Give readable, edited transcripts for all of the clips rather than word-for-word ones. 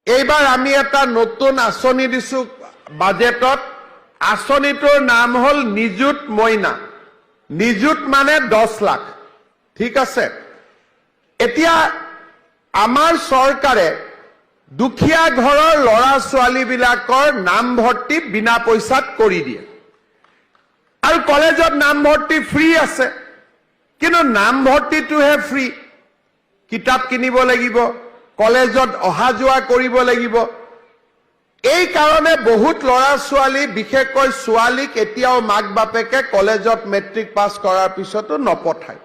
এইবাৰ আমি এটা নতুন আঁচনি দিছো বাজেটত। আঁচনিটোৰ নাম হল নিযুত মইনা। নিযুত মানে 10 লাখ। ঠিক আছে। এতিয়া আমাৰ চৰকাৰে দুখীয়া ঘৰৰ লৰা ছোৱালীবিলাকৰ নামভৰ্তি বিনা পইচাত কৰি দিয়ে আৰু কলেজত নামভৰ্তি ফ্ৰী আছে। কিন্তু নামভৰ্তিটোহে ফ্ৰী, কিতাপ কিনিব লাগিব, কলেজত অহা যোৱা কৰিব লাগিব। এই কাৰণে বহুত লৰা ছোৱালী, বিশেষকৈ ছোৱালীক এতিয়াও মাক বাপেকে কলেজত মেট্ৰিক পাছ কৰাৰ পিছতো নপঠায়।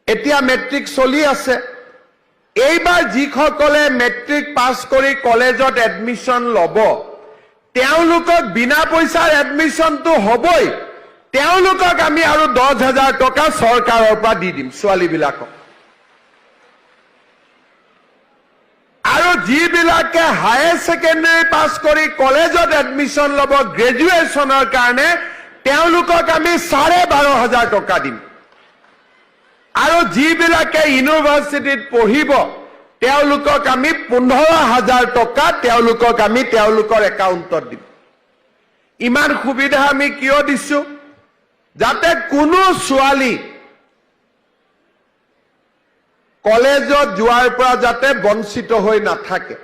এতিয়া মেট্ৰিক চলি আছে। এইবাৰ যিসকলে মেট্ৰিক পাছ কৰি কলেজত এডমিশ্যন ল'ব, তেওঁলোকক বিনা পইচাৰ এডমিশ্যনটো হ'বই। তেওঁলোকক আমি আৰু 10,000 টকা চৰকাৰৰ পৰা দি দিম ছোৱালীবিলাকক। আৰু যিবিলাকে হায়াৰ ছেকেণ্ডাৰী পাছ কৰি কলেজত এডমিশ্যন ল'ব গ্ৰেজুৱেশ্যনৰ কাৰণে, তেওঁলোকক আমি 12,500 টকা দিম। আৰু যিবিলাকে ইউনিভাৰ্চিটিত পঢ়িব, তেওঁলোকক আমি 15,000 টকা তেওঁলোকৰ একাউণ্টত দিম। ইমান সুবিধা আমি কিয় দিছো? যাতে কোনো ছোৱালী কলেজত যোৱাৰ পৰা যাতে বঞ্চিত হৈ নাথাকে।